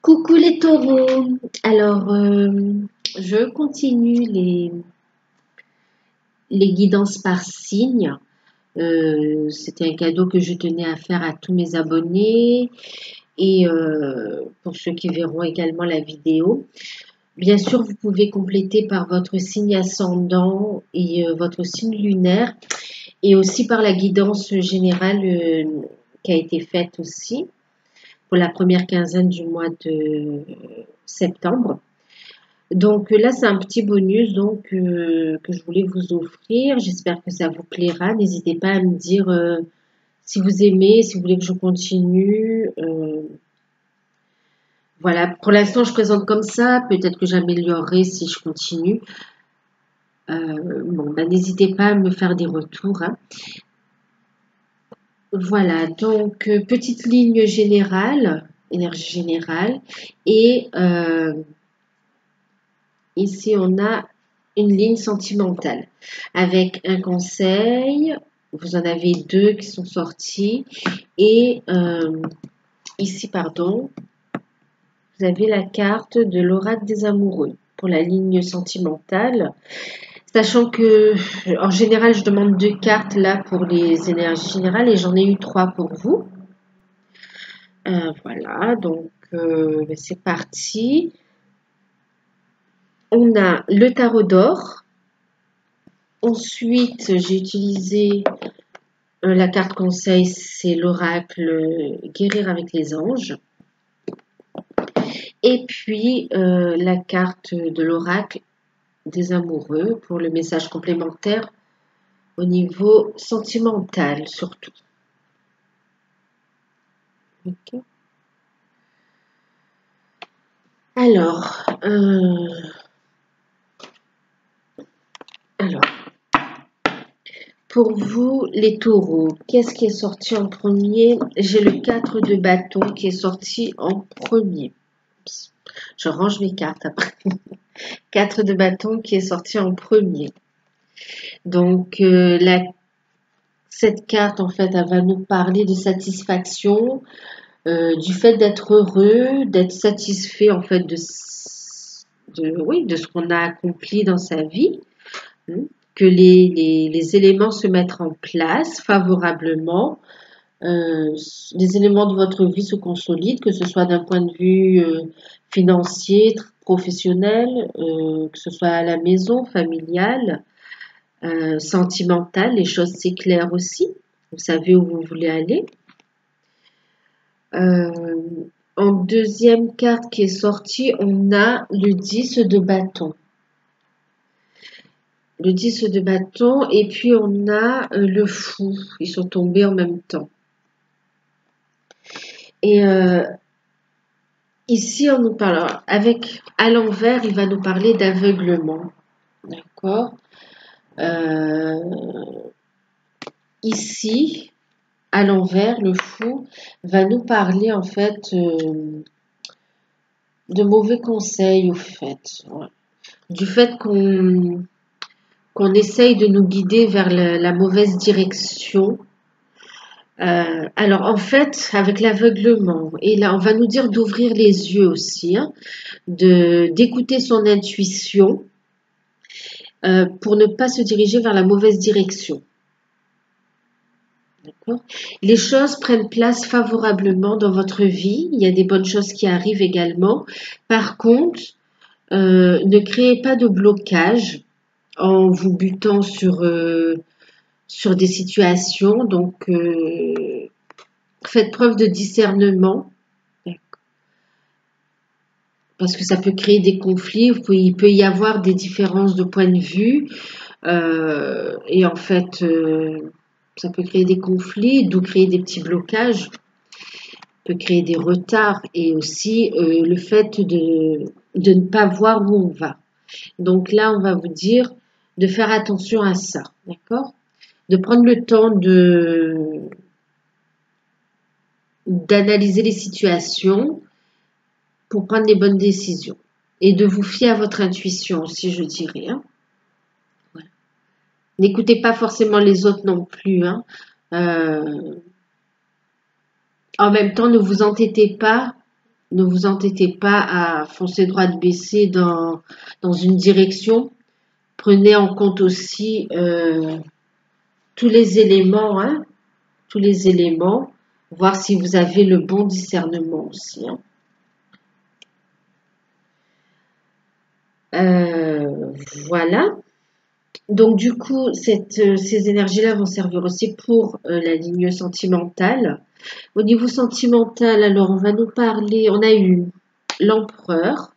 Coucou les taureaux. Alors, je continue les guidances par signe. C'était un cadeau que je tenais à faire à tous mes abonnés et pour ceux qui verront également la vidéo. Bien sûr, vous pouvez compléter par votre signe ascendant et votre signe lunaire et aussi par la guidance générale qui a été faite aussi pour la première quinzaine du mois de septembre. Donc là, c'est un petit bonus que je voulais vous offrir. J'espère que ça vous plaira. N'hésitez pas à me dire si vous aimez, si vous voulez que je continue. Voilà, pour l'instant, je présente comme ça. Peut-être que j'améliorerai si je continue. Bon, ben, n'hésitez pas à me faire des retours, hein. Voilà, donc petite ligne générale, énergie générale. Et ici, on a une ligne sentimentale avec un conseil. Vous en avez deux qui sont sortis. Et ici, pardon, vous avez la carte de l'oracle des amoureux pour la ligne sentimentale. Sachant que, en général, je demande deux cartes là pour les énergies générales et j'en ai eu trois pour vous. Voilà, donc c'est parti. On a le tarot d'or. Ensuite, j'ai utilisé la carte conseil, c'est l'oracle Guérir avec les anges. Et puis, la carte de l'oracle des amoureux pour le message complémentaire au niveau sentimental surtout. Okay. Alors, pour vous, les taureaux, qu'est-ce qui est sorti en premier? J'ai le 4 de bâton qui est sorti en premier. Je range mes cartes après. 4 de bâton qui est sorti en premier. Donc, cette carte, en fait, elle va nous parler de satisfaction, du fait d'être heureux, d'être satisfait, en fait, de ce qu'on a accompli dans sa vie. Que les éléments se mettent en place favorablement, les éléments de votre vie se consolident, que ce soit d'un point de vue financier, professionnel, que ce soit à la maison, familiale, sentimentale, les choses s'éclairent aussi, vous savez où vous voulez aller. En deuxième carte qui est sortie, on a le 10 de bâton. Le 10 de bâton et puis on a le fou. Ils sont tombés en même temps. Et ici, on nous parle, avec à l'envers, il va nous parler d'aveuglement. D'accord. Ici, à l'envers, le fou va nous parler en fait de mauvais conseils, au fait. Ouais. Du fait qu'on essaye de nous guider vers la mauvaise direction. Alors en fait, avec l'aveuglement, et là on va nous dire d'ouvrir les yeux aussi, hein, d'écouter son intuition pour ne pas se diriger vers la mauvaise direction. D'accord. Les choses prennent place favorablement dans votre vie, il y a des bonnes choses qui arrivent également. Par contre, ne créez pas de blocage en vous butant sur des situations, donc faites preuve de discernement parce que ça peut créer des conflits, il peut y avoir des différences de point de vue et en fait ça peut créer des conflits, d'où créer des petits blocages, peut créer des retards et aussi le fait de ne pas voir où on va. Donc là on va vous dire de faire attention à ça, d'accord? De prendre le temps d'analyser les situations pour prendre les bonnes décisions et de vous fier à votre intuition aussi, je dirais. Hein. Voilà. N'écoutez pas forcément les autres non plus. Hein. En même temps, ne vous entêtez pas Ne vous entêtez pas à foncer droite baissée dans une direction. Prenez en compte aussi tous les éléments, hein, tous les éléments, voir si vous avez le bon discernement aussi. Hein. Voilà. Donc du coup, ces énergies-là vont servir aussi pour la ligne sentimentale. Au niveau sentimental, alors on va nous parler, on a eu l'empereur,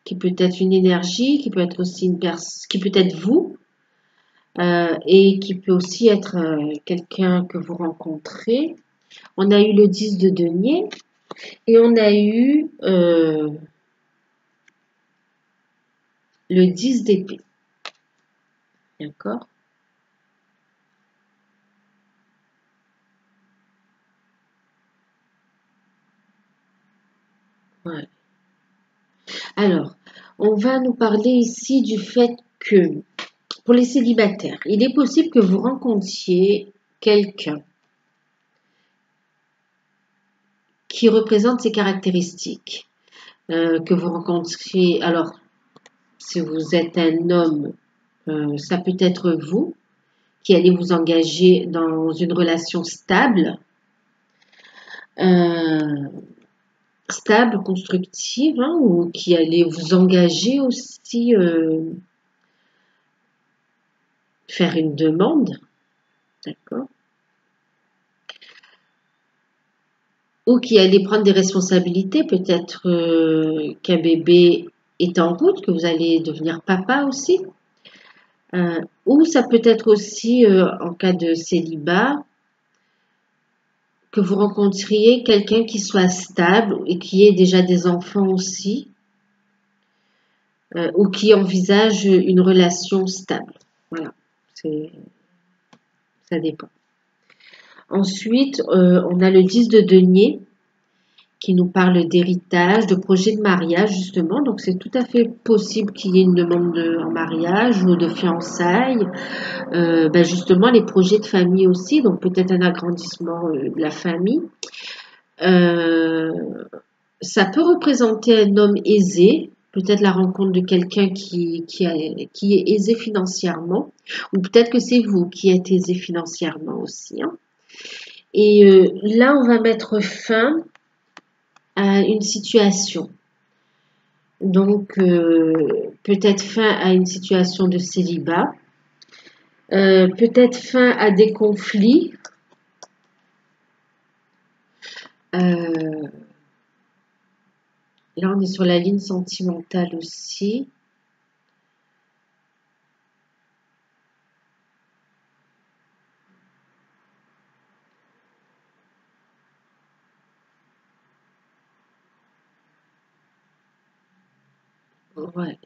qui peut être une énergie, qui peut être aussi une personne, qui peut être vous, et qui peut aussi être quelqu'un que vous rencontrez. On a eu le 10 de denier et on a eu le 10 d'épée. D'accord? Ouais. Alors, on va nous parler ici du fait que pour les célibataires, il est possible que vous rencontriez quelqu'un qui représente ces caractéristiques, que vous rencontriez. Alors, si vous êtes un homme, ça peut être vous qui allez vous engager dans une relation stable, euh, stable, constructive, hein, ou qui allait vous engager aussi, faire une demande, d'accord, ou qui allait prendre des responsabilités, peut-être qu'un bébé est en route, que vous allez devenir papa aussi, ou ça peut être aussi, en cas de célibat, que vous rencontriez quelqu'un qui soit stable et qui ait déjà des enfants aussi, ou qui envisage une relation stable. Voilà, ça dépend. Ensuite, on a le 10 de denier qui nous parle d'héritage, de projet de mariage justement. Donc c'est tout à fait possible qu'il y ait une demande en mariage ou de fiançailles. Justement les projets de famille aussi, donc peut-être un agrandissement de la famille. Euh, Ça peut représenter un homme aisé, peut-être la rencontre de quelqu'un qui est aisé financièrement, ou peut-être que c'est vous qui êtes aisé financièrement aussi. Hein. Et là, on va mettre fin à une situation. Donc, peut-être fin à une situation de célibat, peut-être fin à des conflits. Euh, Là, on est sur la ligne sentimentale aussi. Ouais.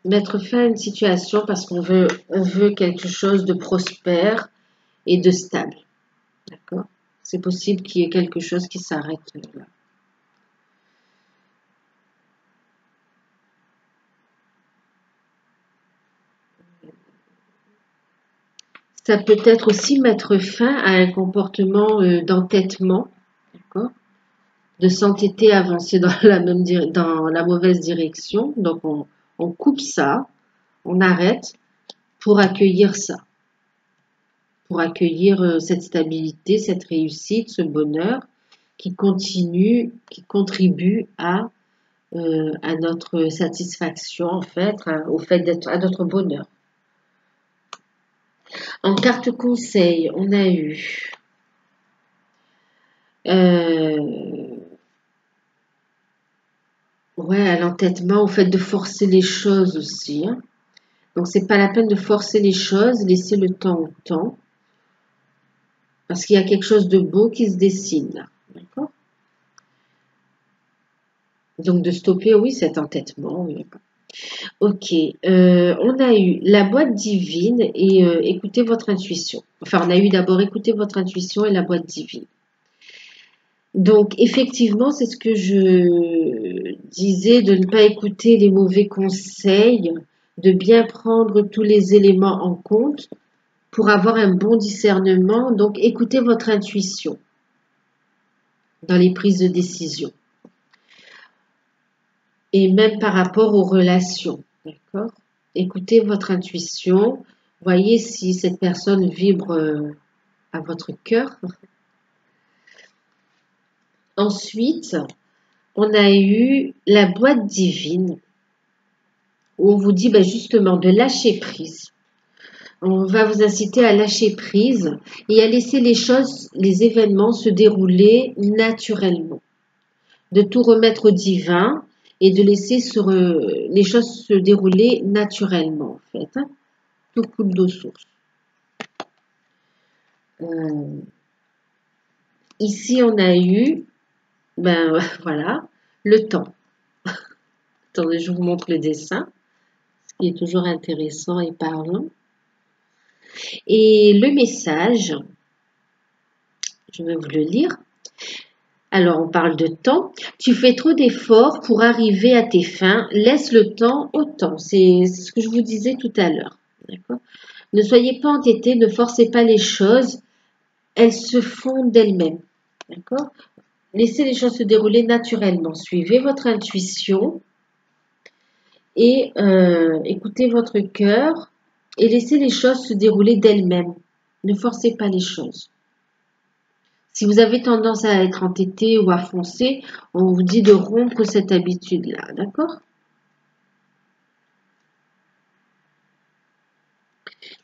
Mettre fin à une situation parce on veut quelque chose de prospère et de stable. D'accord? C'est possible qu'il y ait quelque chose qui s'arrête là. Ça peut être aussi mettre fin à un comportement d'entêtement, d'accord? De s'entêter à avancer dans dans la mauvaise direction. Donc on coupe ça, on arrête pour accueillir ça, pour accueillir cette stabilité, cette réussite, ce bonheur qui continue, qui contribue à notre satisfaction, en fait, au fait d'être à notre bonheur. En carte conseil, on a eu euh, ouais, à l'entêtement, au fait de forcer les choses aussi. Hein. Donc c'est pas la peine de forcer les choses, laisser le temps au temps, parce qu'il y a quelque chose de beau qui se dessine là. D'accord? Donc de stopper, oui, cet entêtement. Oui. Ok, on a eu la boîte divine et écoutez votre intuition. Enfin, on a eu d'abord écouter votre intuition et la boîte divine. Donc, effectivement, c'est ce que je disais, de ne pas écouter les mauvais conseils, de bien prendre tous les éléments en compte pour avoir un bon discernement. Donc, écoutez votre intuition dans les prises de décision. Et même par rapport aux relations, d'accord? Écoutez votre intuition. Voyez si cette personne vibre à votre cœur. Ensuite, on a eu la boîte divine où on vous dit justement de lâcher prise. On va vous inciter à lâcher prise et à laisser les choses, les événements se dérouler naturellement. De tout remettre au divin et de laisser les choses se dérouler naturellement en fait. Hein. Tout coule d'eau source. Ici, on a eu, voilà, le temps. Attendez, je vous montre le dessin, ce qui est toujours intéressant et parlant. Et le message, je vais vous le lire. Alors, on parle de temps. Tu fais trop d'efforts pour arriver à tes fins. Laisse le temps au temps. C'est ce que je vous disais tout à l'heure. D'accord ? Ne soyez pas entêtés, ne forcez pas les choses. Elles se font d'elles-mêmes. D'accord ? Laissez les choses se dérouler naturellement. Suivez votre intuition et écoutez votre cœur et laissez les choses se dérouler d'elles-mêmes. Ne forcez pas les choses. Si vous avez tendance à être entêté ou à foncer, on vous dit de rompre cette habitude-là, d'accord?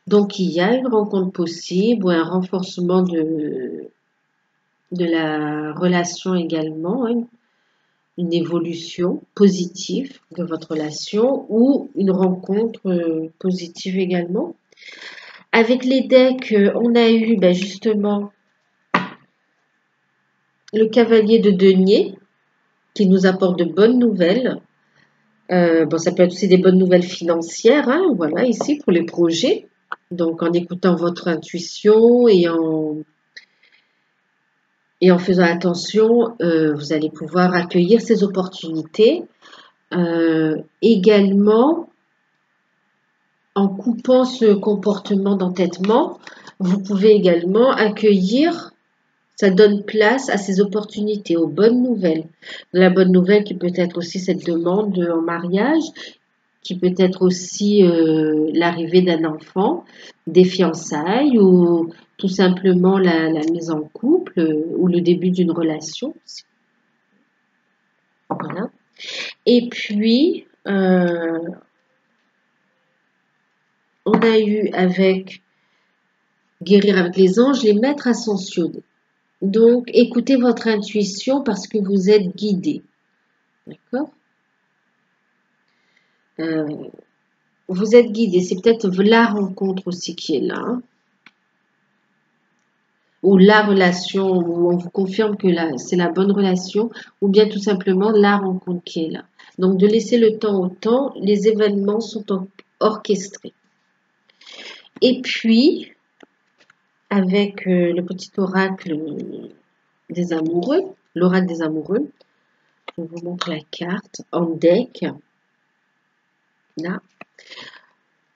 Donc, il y a une rencontre possible ou un renforcement de la relation également, hein, une évolution positive de votre relation ou une rencontre positive également. Avec les decks, on a eu justement le cavalier de denier qui nous apporte de bonnes nouvelles. Ça peut être aussi des bonnes nouvelles financières, hein, voilà, ici pour les projets. Donc, en écoutant votre intuition et en faisant attention, vous allez pouvoir accueillir ces opportunités. Également, en coupant ce comportement d'entêtement, vous pouvez également accueillir, ça donne place à ces opportunités, aux bonnes nouvelles. La bonne nouvelle qui peut être aussi cette demande en mariage, qui peut être aussi l'arrivée d'un enfant, des fiançailles ou tout simplement la mise en couple ou le début d'une relation. Voilà. Et puis, on a eu avec guérir avec les anges, les maîtres ascensionnés. Donc, écoutez votre intuition parce que vous êtes guidé. D'accord ? Vous êtes guidé. C'est peut-être la rencontre aussi qui est là. Hein, ou la relation, où on vous confirme que c'est la bonne relation, ou bien tout simplement la rencontre qui est là. Donc, de laisser le temps au temps, les événements sont orchestrés. Et puis, avec le petit oracle des amoureux, l'oracle des amoureux, je vous montre la carte en deck, là.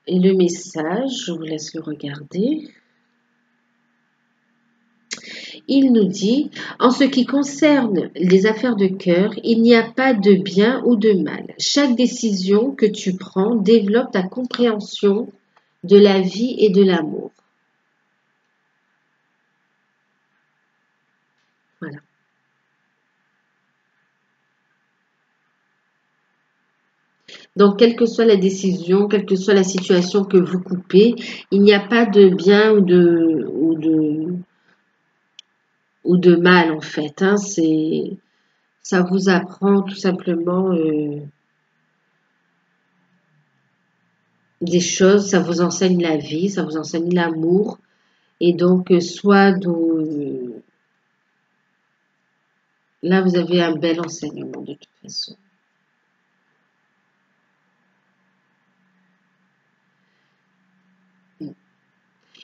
Et le message, je vous laisse le regarder. Il nous dit, en ce qui concerne les affaires de cœur, il n'y a pas de bien ou de mal. Chaque décision que tu prends développe ta compréhension de la vie et de l'amour. Voilà. Donc, quelle que soit la décision, quelle que soit la situation que vous coupez, il n'y a pas de bien ou de mal en fait. Hein. Ça vous apprend tout simplement des choses, ça vous enseigne la vie, ça vous enseigne l'amour. Et donc, là, vous avez un bel enseignement de toute façon.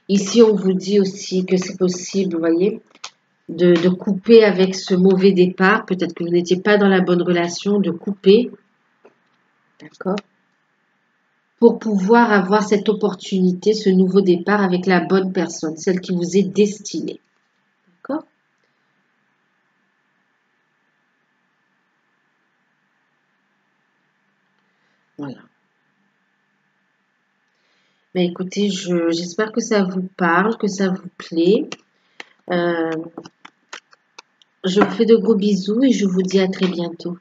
Ici, on vous dit aussi que c'est possible, vous voyez, de couper avec ce mauvais départ. Peut-être que vous n'étiez pas dans la bonne relation, de couper. D'accord ? pour pouvoir avoir cette opportunité, ce nouveau départ avec la bonne personne, celle qui vous est destinée. D'accord? Voilà. Mais écoutez, j'espère que ça vous parle, que ça vous plaît. Euh, je vous fais de gros bisous et je vous dis à très bientôt.